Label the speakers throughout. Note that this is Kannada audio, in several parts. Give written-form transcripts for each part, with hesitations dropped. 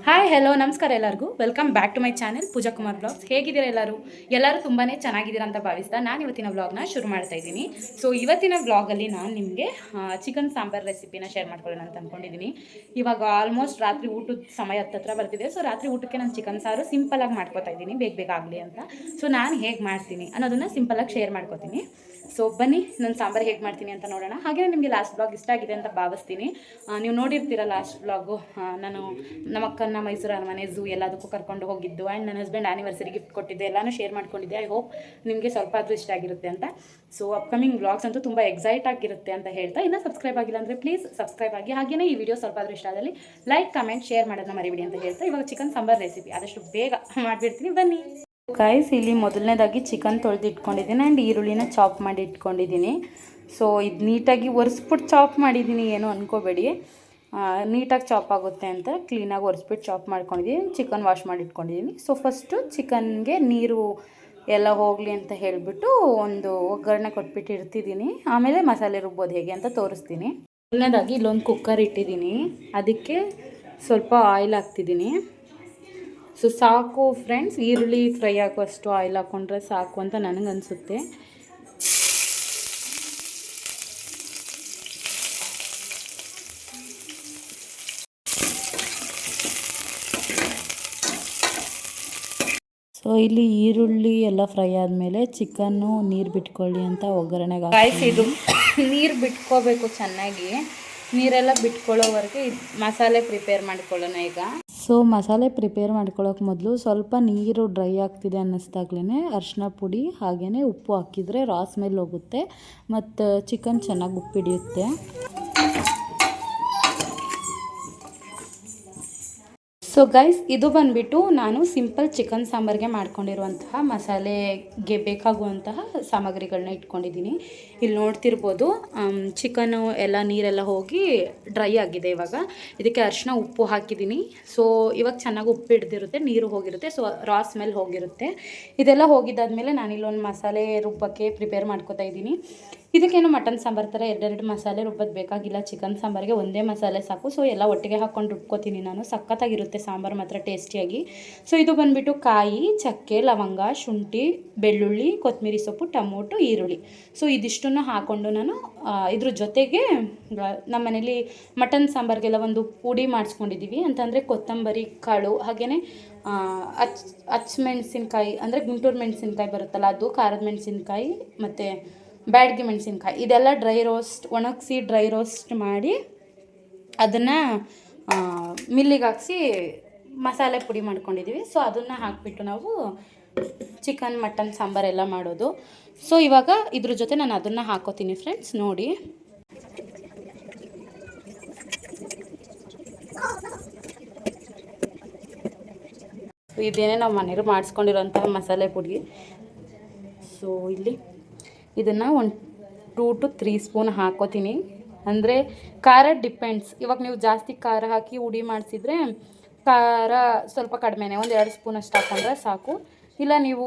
Speaker 1: ಹಾಯ್ ಹೆಲೋ ನಮಸ್ಕಾರ ಎಲ್ಲರಿಗೂ welcome back to my channel Pooja Kumar blogs. ಹೇಗಿದ್ದೀರಾ ಎಲ್ಲರೂ ತುಂಬಾ ಚೆನ್ನಾಗಿದ್ದೀರಾ ಅಂತ ಭಾವಿಸ್ತಾ ನಾನು ಇವತ್ತಿನ ವ್ಲಾಗ್ನ ಶುರು ಮಾಡ್ತಾ ಇದ್ದೀನಿ. ಸೊ ಇವತ್ತಿನ ವ್ಲಾಗಲ್ಲಿ ನಾನು ನಿಮಗೆ ಚಿಕನ್ ಸಾಂಬಾರ್ ರೆಸಿಪಿನ ಶೇರ್ ಮಾಡ್ಕೊಳ್ಳೋಣ ಅಂತ ಅಂದ್ಕೊಂಡಿದ್ದೀನಿ. ಇವಾಗ ಆಲ್ಮೋಸ್ಟ್ ರಾತ್ರಿ ಊಟದ ಸಮಯ ಹತ್ತಿರ ಬರ್ತಿದೆ. ಸೊ ರಾತ್ರಿ ಊಟಕ್ಕೆ ನಾನು ಚಿಕನ್ ಸಾರು ಸಿಂಪಲಾಗಿ ಮಾಡ್ಕೊತಾ ಇದ್ದೀನಿ, ಬೇಗ ಆಗಲಿ ಅಂತ. ಸೊ ನಾನು ಹೇಗೆ ಮಾಡ್ತೀನಿ ಅನ್ನೋದನ್ನು ಸಿಂಪಲಾಗಿ ಶೇರ್ ಮಾಡ್ಕೊತೀನಿ. ಸೊ ಬನ್ನಿ ನಾನು ಸಾಂಬಾರು ಹೇಗೆ ಮಾಡ್ತೀನಿ ಅಂತ ನೋಡೋಣ. ಹಾಗೆ ನಿಮಗೆ ಲಾಸ್ಟ್ ಬ್ಲಾಗ್ ಇಷ್ಟ ಆಗಿದೆ ಅಂತ ಭಾವಿಸ್ತೀನಿ. ನೀವು ನೋಡಿರ್ತೀರ ಲಾಸ್ಟ್ ಬ್ಲಾಗು, ನಾನು ನಮ್ಮ ಅಕ್ಕನ ಮೈಸೂರು ಅರಮನೆ ಝೂ ಎಲ್ಲದಕ್ಕೂ ಕರ್ಕೊಂಡು ಹೋಗಿದ್ದು ಆ್ಯಂಡ್ ನನ್ನ ಹಸ್ಬೆಂಡ್ ಆ್ಯನಿವರ್ಸರಿ ಗಿಫ್ಟ್ ಕೊಟ್ಟಿದ್ದೆ, ಎಲ್ಲನೂ ಶೇರ್ ಮಾಡ್ಕೊಂಡಿದ್ದೆ. ಐ ಹೋಪ್ ನಿಮಗೆ ಸ್ವಲ್ಪ ಆದರೂ ಇಷ್ಟ ಆಗಿರುತ್ತೆ ಅಂತ. ಸೊ ಅಪ್ಕಮಿಂಗ್ ಬ್ಲಾಗ್ಸ್ ಅಂತೂ ತುಂಬ ಎಕ್ಸೈಟ್ ಆಗಿರುತ್ತೆ ಅಂತ ಹೇಳ್ತಾ, ಇನ್ನೂ ಸಬ್ಸ್ಕ್ರೈಬ್ ಆಗಿಲ್ಲ ಅಂದರೆ ಪ್ಲೀಸ್ ಸಬ್ಸ್ಕ್ರೈಬ್ ಆಗಿ. ಹಾಗೆಯೇ ಈ ವಿಡಿಯೋ ಸ್ವಲ್ಪ ಆದರೂ ಇಷ್ಟ ಆದಲ್ಲಿ ಲೈಕ್ ಕಮೆಂಟ್ ಶೇರ್ ಮಾಡೋದನ್ನ ಮರಿಬೇಡಿ ಅಂತ ಹೇಳ್ತಾ ಇವಾಗ ಚಿಕನ್ ಸಾಂಬಾರ್ ರೆಸಿಪಿ ಆದಷ್ಟು ಬೇಗ ಮಾಡಿಬಿಡ್ತೀನಿ, ಬನ್ನಿ. ಗೈಸ್, ಇಲ್ಲಿ ಮೊದಲನೇದಾಗಿ ಚಿಕನ್ ತೊಳೆದು ಇಟ್ಕೊಂಡಿದ್ದೀನಿ ಆ್ಯಂಡ್ ಈರುಳ್ಳಿನ ಚಾಪ್ ಮಾಡಿ ಇಟ್ಕೊಂಡಿದ್ದೀನಿ. ಸೊ ಇದು ನೀಟಾಗಿ ಒರೆಸ್ಬಿಟ್ಟು ಚಾಪ್ ಮಾಡಿದ್ದೀನಿ, ಏನು ಅಂದ್ಕೋಬೇಡಿ. ನೀಟಾಗಿ ಚಾಪ್ ಆಗುತ್ತೆ ಅಂತ ಕ್ಲೀನಾಗಿ ಒರೆಸ್ಬಿಟ್ಟು ಚಾಪ್ ಮಾಡ್ಕೊಂಡಿದ್ದೀನಿ. ಚಿಕನ್ ವಾಶ್ ಮಾಡಿ ಇಟ್ಕೊಂಡಿದ್ದೀನಿ. ಸೊ ಫಸ್ಟು ಚಿಕನ್ಗೆ ನೀರು ಎಲ್ಲ ಹೋಗಲಿ ಅಂತ ಹೇಳಿಬಿಟ್ಟು ಒಂದು ಒಗ್ಗರಣೆ ಕೊಟ್ಬಿಟ್ಟು ಇರ್ತಿದ್ದೀನಿ. ಆಮೇಲೆ ಮಸಾಲೆ ರುಬ್ಬೋದು ಹೇಗೆ ಅಂತ ತೋರಿಸ್ತೀನಿ. ಮೊದಲನೇದಾಗಿ ಇಲ್ಲೊಂದು ಕುಕ್ಕರ್ ಇಟ್ಟಿದ್ದೀನಿ, ಅದಕ್ಕೆ ಸ್ವಲ್ಪ ಆಯಿಲ್ ಹಾಕ್ತಿದ್ದೀನಿ. ಸೊ ಸಾಕು ಫ್ರೆಂಡ್ಸ್, ಈರುಳ್ಳಿ ಫ್ರೈ ಆಗುವಷ್ಟು ಆಯಿಲ್ ಹಾಕ್ಕೊಂಡ್ರೆ ಸಾಕು ಅಂತ ನನಗನ್ಸುತ್ತೆ. ಸೊ ಇಲ್ಲಿ ಈರುಳ್ಳಿ ಎಲ್ಲ ಫ್ರೈ ಆದಮೇಲೆ ಚಿಕನ್ನು ನೀರು ಬಿಟ್ಕೊಳ್ಳಿ ಅಂತ ಒಗ್ಗರಣೆಗೆ ಕಾಯಿಸಿದ್ದು ನೀರು ಬಿಟ್ಕೋಬೇಕು ಚೆನ್ನಾಗಿ. ನೀರೆಲ್ಲ ಬಿಟ್ಕೊಳ್ಳೋವರೆಗೆ ಮಸಾಲೆ ಪ್ರಿಪೇರ್ ಮಾಡ್ಕೊಳ್ಳೋಣ ಈಗ. ಸೊ ಮಸಾಲೆ ಪ್ರಿಪೇರ್ ಮಾಡ್ಕೊಳ್ಳೋಕೆ ಮೊದಲು ಸ್ವಲ್ಪ ನೀರು ಡ್ರೈ ಆಗ್ತಿದೆ ಅನ್ನಿಸ್ದಾಗ್ಲೇ ಅರಿಶಿನ ಪುಡಿ ಹಾಗೆಯೇ ಉಪ್ಪು ಹಾಕಿದರೆ ರಾ ಸ್ಮೆಲ್ ಹೋಗುತ್ತೆ ಮತ್ತು ಚಿಕನ್ ಚೆನ್ನಾಗಿ ಉಪ್ಪು ಹಿಡಿಯುತ್ತೆ. ಸೊ ಗೈಸ್, ಇದು ಬಂದುಬಿಟ್ಟು ನಾನು ಸಿಂಪಲ್ ಚಿಕನ್ ಸಾಂಬಾರಿಗೆ ಮಾಡ್ಕೊಂಡಿರುವಂತಹ ಮಸಾಲೆಗೆ ಬೇಕಾಗುವಂತಹ ಸಾಮಗ್ರಿಗಳನ್ನ ಇಟ್ಕೊಂಡಿದ್ದೀನಿ. ಇಲ್ಲಿ ನೋಡ್ತಿರ್ಬೋದು, ಚಿಕನು ಎಲ್ಲ ನೀರೆಲ್ಲ ಹೋಗಿ ಡ್ರೈ ಆಗಿದೆ. ಇವಾಗ ಇದಕ್ಕೆ ಅರಿಶಿನ ಉಪ್ಪು ಹಾಕಿದ್ದೀನಿ. ಸೊ ಇವಾಗ ಚೆನ್ನಾಗಿ ಉಪ್ಪು ಹಿಡ್ದಿರುತ್ತೆ, ನೀರು ಹೋಗಿರುತ್ತೆ, ಸೊ ರಾ ಸ್ಮೆಲ್ ಹೋಗಿರುತ್ತೆ. ಇದೆಲ್ಲ ಹೋಗಿದ್ದಾದಮೇಲೆ ನಾನಿಲ್ಲೊಂದು ಮಸಾಲೆ ರುಬ್ಬಕ್ಕೆ ಪ್ರಿಪೇರ್ ಮಾಡ್ಕೊತಾ ಇದ್ದೀನಿ. ಇದಕ್ಕೇನು ಮಟನ್ ಸಾಂಬಾರು ಥರ ಎರಡೆರಡು ಮಸಾಲೆ ರುಬ್ಬೋದು ಬೇಕಾಗಿಲ್ಲ. ಚಿಕನ್ ಸಾಂಬಾರಿಗೆ ಒಂದೇ ಮಸಾಲೆ ಸಾಕು. ಸೊ ಎಲ್ಲ ಒಟ್ಟಿಗೆ ಹಾಕ್ಕೊಂಡು ರುಬ್ಕೋತೀನಿ ನಾನು. ಸಖತ್ತಾಗಿರುತ್ತೆ ಸಾಂಬಾರು ಮಾತ್ರ ಟೇಸ್ಟಿಯಾಗಿ. ಸೊ ಇದು ಬಂದುಬಿಟ್ಟು ಕಾಯಿ, ಚಕ್ಕೆ, ಲವಂಗ, ಶುಂಠಿ, ಬೆಳ್ಳುಳ್ಳಿ, ಕೊತ್ತಂಬರಿ ಸೊಪ್ಪು, ಟೊಮೊಟೊ, ಈರುಳ್ಳಿ. ಸೊ ಇದಿಷ್ಟನ್ನು ಹಾಕ್ಕೊಂಡು ನಾನು ಇದ್ರ ಜೊತೆಗೆ ನಮ್ಮ ಮನೇಲಿ ಮಟನ್ ಸಾಂಬಾರಿಗೆಲ್ಲ ಒಂದು ಪುಡಿ ಮಾಡಿಸ್ಕೊಂಡಿದ್ದೀವಿ ಅಂತಂದರೆ ಕೊತ್ತಂಬರಿ ಕಾಳು, ಹಾಗೆಯೇ ಹಚ್ಮೆಣ್ಸಿನ್ಕಾಯಿ ಅಂದರೆ ಗುಂಟೂರು ಮೆಣಸಿನ್ಕಾಯಿ ಬರುತ್ತಲ್ಲ ಅದು, ಖಾರದ ಮೆಣಸಿನ್ಕಾಯಿ ಮತ್ತು ಬ್ಯಾಡಗಿ ಮೆಣಸಿನ್ಕಾಯಿ, ಇದೆಲ್ಲ ಒಣಗಿಸಿ ಡ್ರೈ ರೋಸ್ಟ್ ಮಾಡಿ ಅದನ್ನು ಮಿಲ್ಲಿಗೆ ಹಾಕ್ಸಿ ಮಸಾಲೆ ಪುಡಿ ಮಾಡ್ಕೊಂಡಿದ್ದೀವಿ. ಸೊ ಅದನ್ನು ಹಾಕಿಬಿಟ್ಟು ನಾವು ಚಿಕನ್ ಮಟನ್ ಸಾಂಬಾರೆಲ್ಲ ಮಾಡೋದು. ಸೊ ಇವಾಗ ಇದ್ರ ಜೊತೆ ನಾನು ಅದನ್ನು ಹಾಕೋತೀನಿ ಫ್ರೆಂಡ್ಸ್, ನೋಡಿ. ಇದೇನೇ ನಾವು ಮನೇಲಿ ಮಾಡಿಸ್ಕೊಂಡಿರೋಂತಹ ಮಸಾಲೆ ಪುಡಿ. ಸೊ ಇಲ್ಲಿ ಇದನ್ನು ಒಂದು 2 to 3 ಸ್ಪೂನ್ ಹಾಕೋತೀನಿ. ಅಂದರೆ ಖಾರ ಡಿಪೆಂಡ್ಸ್. ಇವಾಗ ನೀವು ಜಾಸ್ತಿ ಖಾರ ಹಾಕಿ ಹುಡಿ ಮಾಡಿಸಿದ್ರೆ ಖಾರ ಸ್ವಲ್ಪ ಕಡಿಮೆನೇ, ಒಂದು 2 ಸ್ಪೂನ್ ಅಷ್ಟು ಹಾಕ್ಕೊಂಡ್ರೆ ಸಾಕು. ಇಲ್ಲ ನೀವು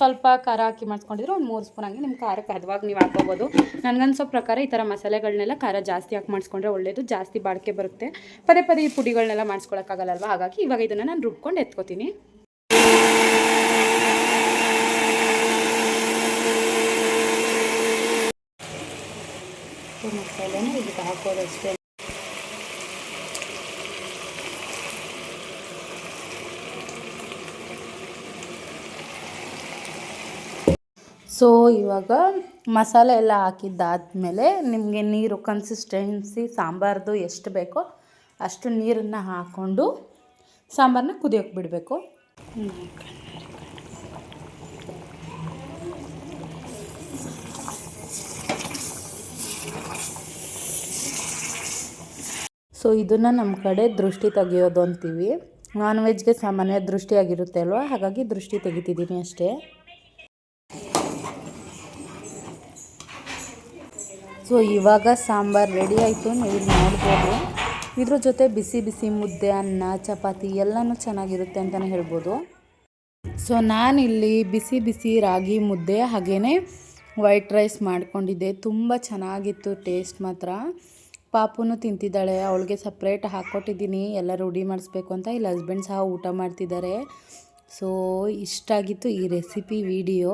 Speaker 1: ಸ್ವಲ್ಪ ಖಾರ ಹಾಕಿ ಮಾಡಿಸ್ಕೊಂಡಿದ್ರೆ ಒಂದು 3 ಸ್ಪೂನ್ ಹಾಕಿ ನಿಮ್ಮ ಖಾರಕ್ಕೆ ಹದವಾಗಿ ನೀವು ಹಾಕೋಬೋದು. ನನಗನ್ಸೋ ಪ್ರಕಾರ ಈ ಥರ ಮಸಾಲೆಗಳನ್ನೆಲ್ಲ ಖಾರ ಜಾಸ್ತಿ ಹಾಕಿ ಮಾಡಿಸ್ಕೊಂಡ್ರೆ ಒಳ್ಳೆಯದು, ಜಾಸ್ತಿ ಬಾಳಿಕೆ ಬರುತ್ತೆ. ಪದೇ ಪದೇ ಈ ಪುಡಿಗಳನ್ನೆಲ್ಲ ಮಾಡಿಸ್ಕೊಳಕ್ಕಾಗಲ್ಲಲ್ವ, ಹಾಗಾಗಿ ಇವಾಗ ಇದನ್ನು ನಾನು ರುಬ್ಕೊಂಡು ಎತ್ಕೋತೀನಿ. ಮಸಾಲೆನ ಇದಕ್ಕೆ ಹಾಕೋದಷ್ಟೇ. ಸೊ ಇವಾಗ ಮಸಾಲೆ ಎಲ್ಲ ಹಾಕಿದ್ದಾದಮೇಲೆ ನಿಮಗೆ ನೀರು ಕನ್ಸಿಸ್ಟೆನ್ಸಿ ಸಾಂಬಾರ್ದು ಎಷ್ಟು ಬೇಕೋ ಅಷ್ಟು ನೀರನ್ನು ಹಾಕ್ಕೊಂಡು ಸಾಂಬಾರನ್ನ ಕುದಿಯೋಕೆ ಬಿಡಬೇಕು. ಸೊ ಇದನ್ನು ನಮ್ಮ ಕಡೆ ದೃಷ್ಟಿ ತೆಗಿಯೋದು ಅಂತೀವಿ. ನಾನ್ ವೆಜ್ಗೆ ಸಾಮಾನ್ಯ ದೃಷ್ಟಿಯಾಗಿರುತ್ತೆ ಅಲ್ವಾ, ಹಾಗಾಗಿ ದೃಷ್ಟಿ ತೆಗಿತಿದ್ದೀನಿ ಅಷ್ಟೇ. ಸೊ ಇವಾಗ ಸಾಂಬಾರು ರೆಡಿ ಆಯಿತು, ನೀವು ನೋಡ್ಬೋದು. ಇದ್ರ ಜೊತೆ ಬಿಸಿ ಬಿಸಿ ಮುದ್ದೆ, ಅನ್ನ, ಚಪಾತಿ ಎಲ್ಲನೂ ಚೆನ್ನಾಗಿರುತ್ತೆ ಅಂತಲೇ ಹೇಳ್ಬೋದು. ಸೊ ನಾನಿಲ್ಲಿ ಬಿಸಿ ಬಿಸಿ ರಾಗಿ ಮುದ್ದೆ ಹಾಗೆಯೇ ವೈಟ್ ರೈಸ್ ಮಾಡ್ಕೊಂಡಿದ್ದೆ. ತುಂಬ ಚೆನ್ನಾಗಿತ್ತು ಟೇಸ್ಟ್ ಮಾತ್ರ.
Speaker 2: ಪಾಪುನು ತಿಂತಿದ್ದಾಳೆ, ಅವಳಿಗೆ ಸಪ್ರೇಟ್ ಹಾಕ್ಕೊಟ್ಟಿದ್ದೀನಿ ಎಲ್ಲ ರೂಢಿ ಮಾಡಿಸ್ಬೇಕು ಅಂತ. ಇಲ್ಲಿ ಹಸ್ಬೆಂಡ್ ಸಹ ಊಟ ಮಾಡ್ತಿದ್ದಾರೆ. ಸೊ ಇಷ್ಟಾಗಿತ್ತು ಈ ರೆಸಿಪಿ ವಿಡಿಯೋ.